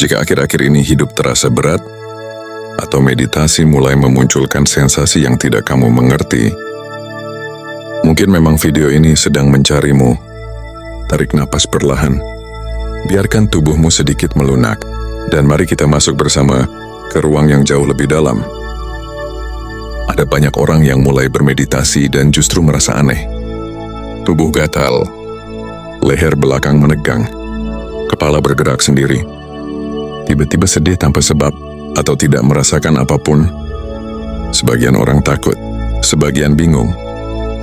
Jika akhir-akhir ini hidup terasa berat, atau meditasi mulai memunculkan sensasi yang tidak kamu mengerti, mungkin memang video ini sedang mencarimu. Tarik napas perlahan. Biarkan tubuhmu sedikit melunak, dan mari kita masuk bersama ke ruang yang jauh lebih dalam. Ada banyak orang yang mulai bermeditasi dan justru merasa aneh. Tubuh gatal, leher belakang menegang, kepala bergerak sendiri. Tiba-tiba sedih tanpa sebab atau tidak merasakan apapun. Sebagian orang takut, sebagian bingung,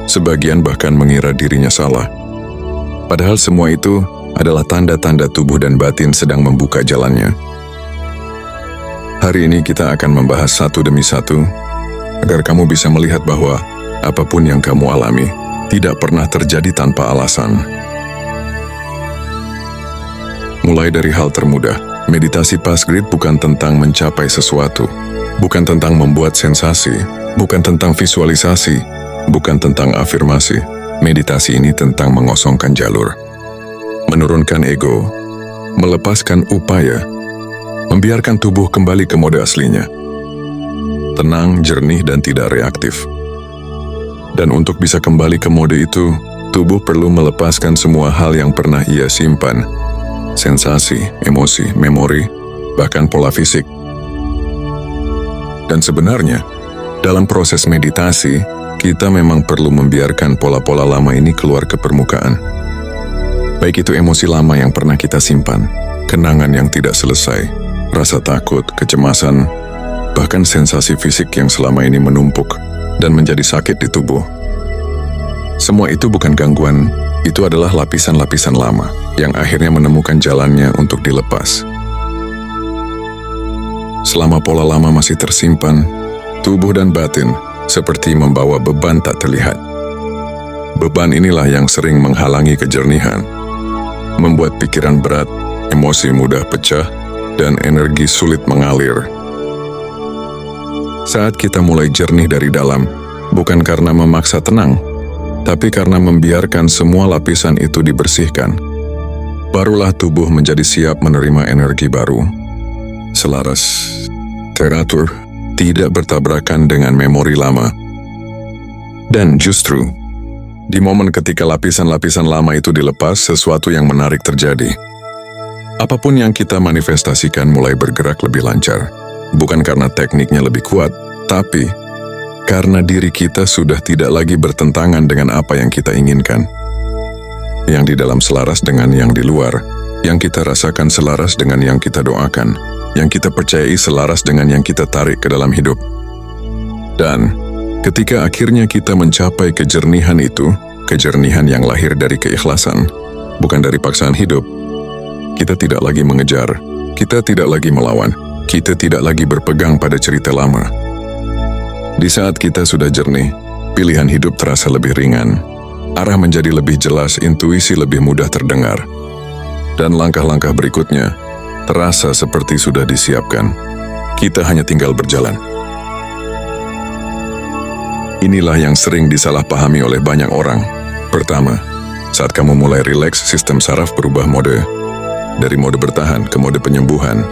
sebagian bahkan mengira dirinya salah. Padahal semua itu adalah tanda-tanda tubuh dan batin sedang membuka jalannya. Hari ini kita akan membahas satu demi satu, agar kamu bisa melihat bahwa apapun yang kamu alami tidak pernah terjadi tanpa alasan. Mulai dari hal termudah, meditasi Passgrid bukan tentang mencapai sesuatu, bukan tentang membuat sensasi, bukan tentang visualisasi, bukan tentang afirmasi. Meditasi ini tentang mengosongkan jalur, menurunkan ego, melepaskan upaya, membiarkan tubuh kembali ke mode aslinya. Tenang, jernih, dan tidak reaktif. Dan untuk bisa kembali ke mode itu, tubuh perlu melepaskan semua hal yang pernah ia simpan. Sensasi, emosi, memori, bahkan pola fisik. Dan sebenarnya, dalam proses meditasi, kita memang perlu membiarkan pola-pola lama ini keluar ke permukaan. Baik itu emosi lama yang pernah kita simpan, kenangan yang tidak selesai, rasa takut, kecemasan, bahkan sensasi fisik yang selama ini menumpuk dan menjadi sakit di tubuh. Semua itu bukan gangguan, itu adalah lapisan-lapisan lama yang akhirnya menemukan jalannya untuk dilepas. Selama pola lama masih tersimpan, tubuh dan batin seperti membawa beban tak terlihat. Beban inilah yang sering menghalangi kejernihan, membuat pikiran berat, emosi mudah pecah, dan energi sulit mengalir. Saat kita mulai jernih dari dalam, bukan karena memaksa tenang, tapi karena membiarkan semua lapisan itu dibersihkan, barulah tubuh menjadi siap menerima energi baru. Selaras, teratur, tidak bertabrakan dengan memori lama. Dan justru, di momen ketika lapisan-lapisan lama itu dilepas, sesuatu yang menarik terjadi. Apapun yang kita manifestasikan mulai bergerak lebih lancar, bukan karena tekniknya lebih kuat, tapi karena diri kita sudah tidak lagi bertentangan dengan apa yang kita inginkan. Yang di dalam selaras dengan yang di luar, yang kita rasakan selaras dengan yang kita doakan, yang kita percayai selaras dengan yang kita tarik ke dalam hidup. Dan ketika akhirnya kita mencapai kejernihan itu, kejernihan yang lahir dari keikhlasan, bukan dari paksaan hidup, kita tidak lagi mengejar, kita tidak lagi melawan, kita tidak lagi berpegang pada cerita lama. Di saat kita sudah jernih, pilihan hidup terasa lebih ringan, arah menjadi lebih jelas, intuisi lebih mudah terdengar, dan langkah-langkah berikutnya terasa seperti sudah disiapkan. Kita hanya tinggal berjalan. Inilah yang sering disalahpahami oleh banyak orang. Pertama, saat kamu mulai rileks, sistem saraf berubah mode, dari mode bertahan ke mode penyembuhan.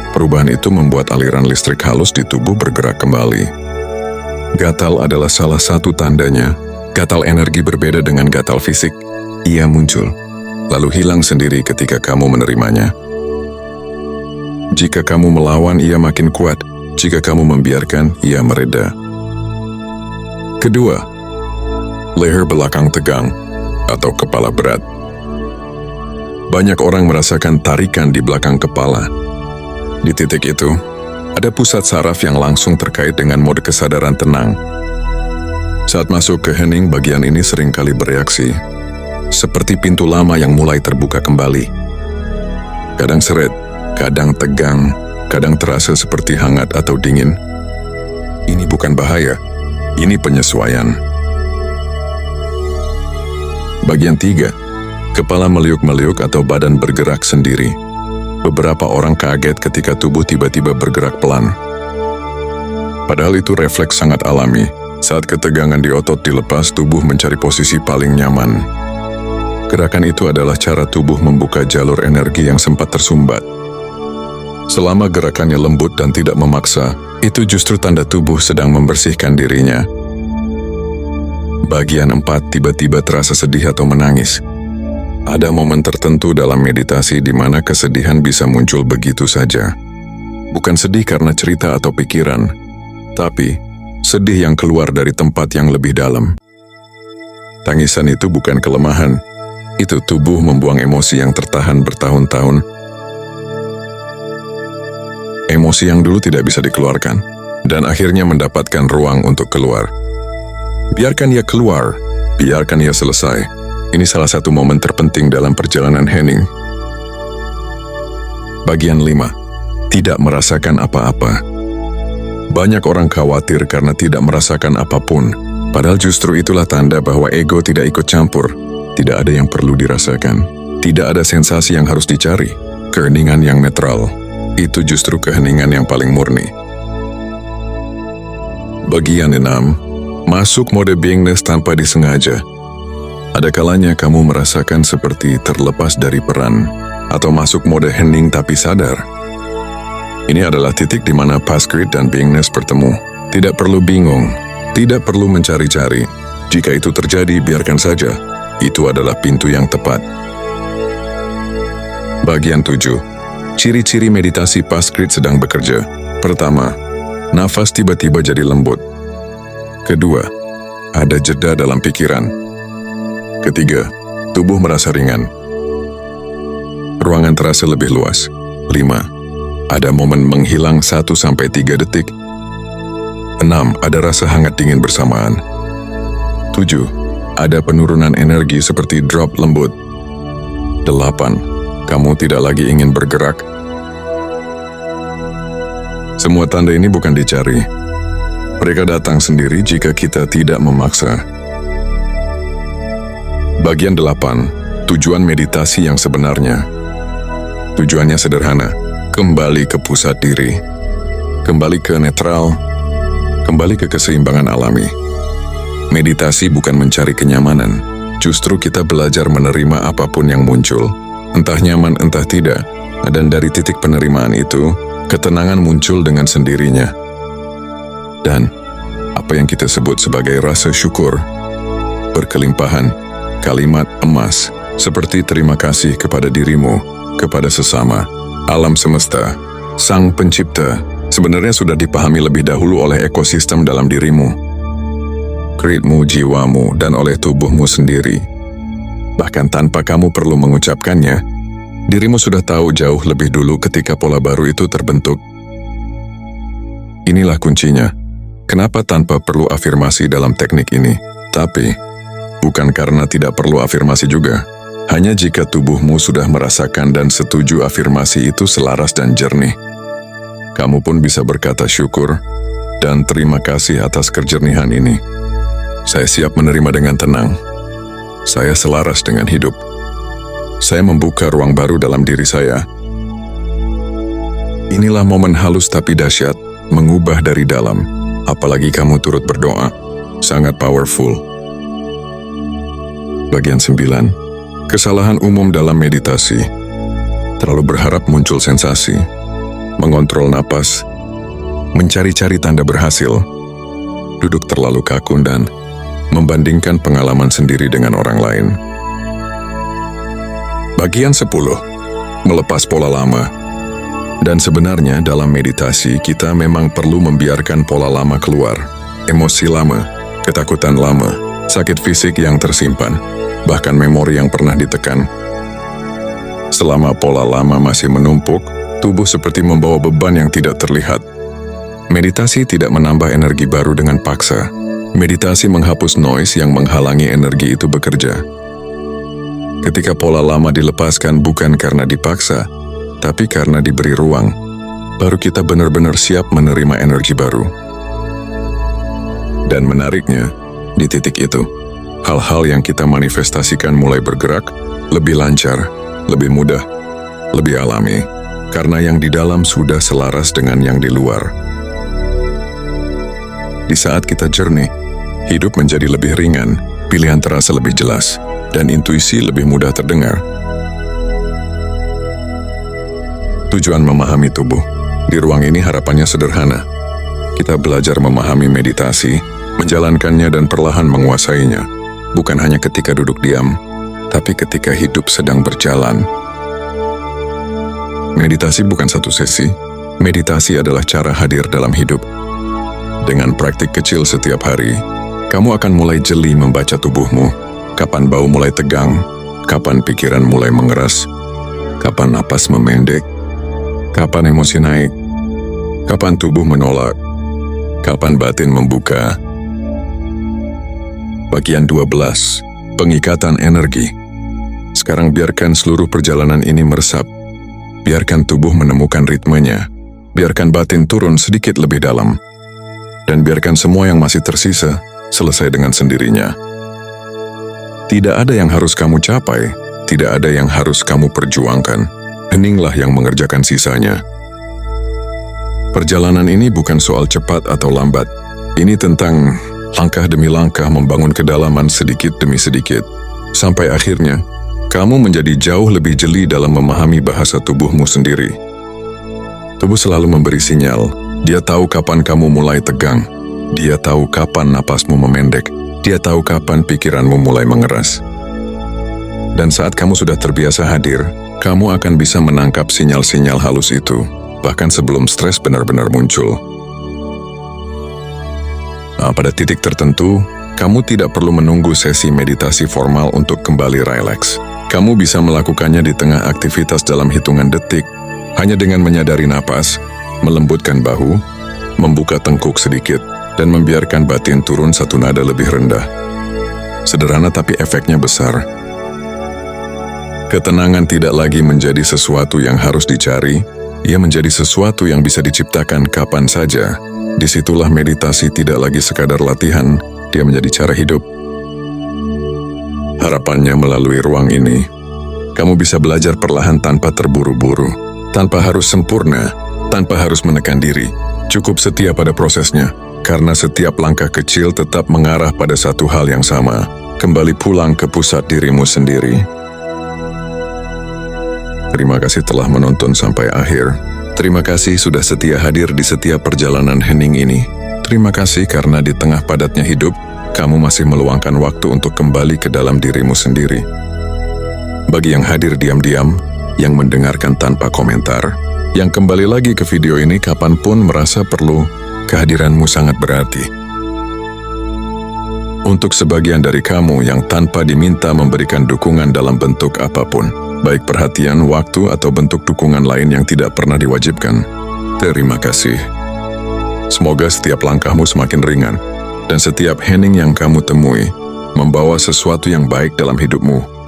Perubahan itu membuat aliran listrik halus di tubuh bergerak kembali. Gatal adalah salah satu tandanya. Gatal energi berbeda dengan gatal fisik. Ia muncul, lalu hilang sendiri ketika kamu menerimanya. Jika kamu melawan, ia makin kuat. Jika kamu membiarkan, ia mereda. Kedua, leher belakang tegang atau kepala berat. Banyak orang merasakan tarikan di belakang kepala. Di titik itu, ada pusat saraf yang langsung terkait dengan mode kesadaran tenang. Saat masuk ke hening, bagian ini seringkali bereaksi, seperti pintu lama yang mulai terbuka kembali. Kadang seret, kadang tegang, kadang terasa seperti hangat atau dingin. Ini bukan bahaya, ini penyesuaian. Bagian 3, kepala meliuk-meliuk atau badan bergerak sendiri. Beberapa orang kaget ketika tubuh tiba-tiba bergerak pelan. Padahal itu refleks sangat alami. Saat ketegangan di otot dilepas, tubuh mencari posisi paling nyaman. Gerakan itu adalah cara tubuh membuka jalur energi yang sempat tersumbat. Selama gerakannya lembut dan tidak memaksa, itu justru tanda tubuh sedang membersihkan dirinya. Bagian 4 tiba-tiba terasa sedih atau menangis. Ada momen tertentu dalam meditasi di mana kesedihan bisa muncul begitu saja. Bukan sedih karena cerita atau pikiran, tapi sedih yang keluar dari tempat yang lebih dalam. Tangisan itu bukan kelemahan, itu tubuh membuang emosi yang tertahan bertahun-tahun. Emosi yang dulu tidak bisa dikeluarkan, dan akhirnya mendapatkan ruang untuk keluar. Biarkan ia keluar, biarkan ia selesai. Ini salah satu momen terpenting dalam perjalanan hening. Bagian 5. Tidak merasakan apa-apa. Banyak orang khawatir karena tidak merasakan apapun, padahal justru itulah tanda bahwa ego tidak ikut campur. Tidak ada yang perlu dirasakan. Tidak ada sensasi yang harus dicari. Keheningan yang netral. Itu justru keheningan yang paling murni. Bagian 6. Masuk mode beingness tanpa disengaja. Ada kalanya kamu merasakan seperti terlepas dari peran, atau masuk mode hening tapi sadar. Ini adalah titik di mana past grid dan beingness bertemu. Tidak perlu bingung, tidak perlu mencari-cari. Jika itu terjadi, biarkan saja. Itu adalah pintu yang tepat. Bagian 7. Ciri-ciri meditasi past grid sedang bekerja. Pertama, nafas tiba-tiba jadi lembut. Kedua, ada jeda dalam pikiran. Ketiga, tubuh merasa ringan. Ruangan terasa lebih luas. 5, ada momen menghilang 1-3 detik. 6, ada rasa hangat dingin bersamaan. 7, ada penurunan energi seperti drop lembut. 8, kamu tidak lagi ingin bergerak. Semua tanda ini bukan dicari. Mereka datang sendiri jika kita tidak memaksa. Bagian 8. Tujuan meditasi yang sebenarnya. Tujuannya sederhana. Kembali ke pusat diri. Kembali ke netral. Kembali ke keseimbangan alami. Meditasi bukan mencari kenyamanan. Justru kita belajar menerima apapun yang muncul. Entah nyaman, entah tidak. Dan dari titik penerimaan itu, ketenangan muncul dengan sendirinya. Dan apa yang kita sebut sebagai rasa syukur, berkelimpahan, kalimat emas, seperti terima kasih kepada dirimu, kepada sesama, alam semesta, sang pencipta, sebenarnya sudah dipahami lebih dahulu oleh ekosistem dalam dirimu, gridmu, jiwamu, dan oleh tubuhmu sendiri. Bahkan tanpa kamu perlu mengucapkannya, dirimu sudah tahu jauh lebih dulu ketika pola baru itu terbentuk. Inilah kuncinya. Kenapa tanpa perlu afirmasi dalam teknik ini? Tapi, bukan karena tidak perlu afirmasi juga. Hanya jika tubuhmu sudah merasakan dan setuju afirmasi itu selaras dan jernih. Kamu pun bisa berkata syukur dan terima kasih atas kejernihan ini. Saya siap menerima dengan tenang. Saya selaras dengan hidup. Saya membuka ruang baru dalam diri saya. Inilah momen halus tapi dahsyat, mengubah dari dalam. Apalagi kamu turut berdoa. Sangat powerful. Bagian 9. Kesalahan umum dalam meditasi. Terlalu berharap muncul sensasi. Mengontrol napas. Mencari-cari tanda berhasil. Duduk terlalu kaku dan membandingkan pengalaman sendiri dengan orang lain. Bagian 10. Melepas pola lama. Dan sebenarnya dalam meditasi kita memang perlu membiarkan pola lama keluar. Emosi lama, ketakutan lama, sakit fisik yang tersimpan, bahkan memori yang pernah ditekan. Selama pola lama masih menumpuk, tubuh seperti membawa beban yang tidak terlihat. Meditasi tidak menambah energi baru dengan paksa. Meditasi menghapus noise yang menghalangi energi itu bekerja. Ketika pola lama dilepaskan bukan karena dipaksa, tapi karena diberi ruang, baru kita benar-benar siap menerima energi baru. Dan menariknya, di titik itu, hal-hal yang kita manifestasikan mulai bergerak, lebih lancar, lebih mudah, lebih alami, karena yang di dalam sudah selaras dengan yang di luar. Di saat kita jernih, hidup menjadi lebih ringan, pilihan terasa lebih jelas, dan intuisi lebih mudah terdengar. Tujuan memahami tubuh. Di ruang ini harapannya sederhana. Kita belajar memahami meditasi, menjalankannya dan perlahan menguasainya. Bukan hanya ketika duduk diam, tapi ketika hidup sedang berjalan. Meditasi bukan satu sesi. Meditasi adalah cara hadir dalam hidup. Dengan praktik kecil setiap hari, kamu akan mulai jeli membaca tubuhmu. Kapan bau mulai tegang, kapan pikiran mulai mengeras, kapan napas memendek, kapan emosi naik, kapan tubuh menolak, kapan batin membuka. Bagian 12, pengikatan energi. Sekarang biarkan seluruh perjalanan ini meresap. Biarkan tubuh menemukan ritmenya. Biarkan batin turun sedikit lebih dalam. Dan biarkan semua yang masih tersisa selesai dengan sendirinya. Tidak ada yang harus kamu capai, tidak ada yang harus kamu perjuangkan. Heninglah yang mengerjakan sisanya. Perjalanan ini bukan soal cepat atau lambat. Ini tentang langkah demi langkah membangun kedalaman sedikit demi sedikit. Sampai akhirnya, kamu menjadi jauh lebih jeli dalam memahami bahasa tubuhmu sendiri. Tubuh selalu memberi sinyal. Dia tahu kapan kamu mulai tegang. Dia tahu kapan napasmu memendek. Dia tahu kapan pikiranmu mulai mengeras. Dan saat kamu sudah terbiasa hadir, kamu akan bisa menangkap sinyal-sinyal halus itu, bahkan sebelum stres benar-benar muncul. Pada titik tertentu, kamu tidak perlu menunggu sesi meditasi formal untuk kembali rileks. Kamu bisa melakukannya di tengah aktivitas dalam hitungan detik, hanya dengan menyadari napas, melembutkan bahu, membuka tengkuk sedikit, dan membiarkan batin turun satu nada lebih rendah. Sederhana tapi efeknya besar. Ketenangan tidak lagi menjadi sesuatu yang harus dicari, ia menjadi sesuatu yang bisa diciptakan kapan saja. Disitulah meditasi tidak lagi sekadar latihan, dia menjadi cara hidup. Harapannya melalui ruang ini, kamu bisa belajar perlahan tanpa terburu-buru, tanpa harus sempurna, tanpa harus menekan diri. Cukup setia pada prosesnya, karena setiap langkah kecil tetap mengarah pada satu hal yang sama, kembali pulang ke pusat dirimu sendiri. Terima kasih telah menonton sampai akhir. Terima kasih sudah setia hadir di setiap perjalanan hening ini. Terima kasih karena di tengah padatnya hidup, kamu masih meluangkan waktu untuk kembali ke dalam dirimu sendiri. Bagi yang hadir diam-diam, yang mendengarkan tanpa komentar, yang kembali lagi ke video ini kapanpun merasa perlu, kehadiranmu sangat berarti. Untuk sebagian dari kamu yang tanpa diminta memberikan dukungan dalam bentuk apapun, baik perhatian, waktu, atau bentuk dukungan lain yang tidak pernah diwajibkan, terima kasih. Semoga setiap langkahmu semakin ringan, dan setiap hening yang kamu temui membawa sesuatu yang baik dalam hidupmu.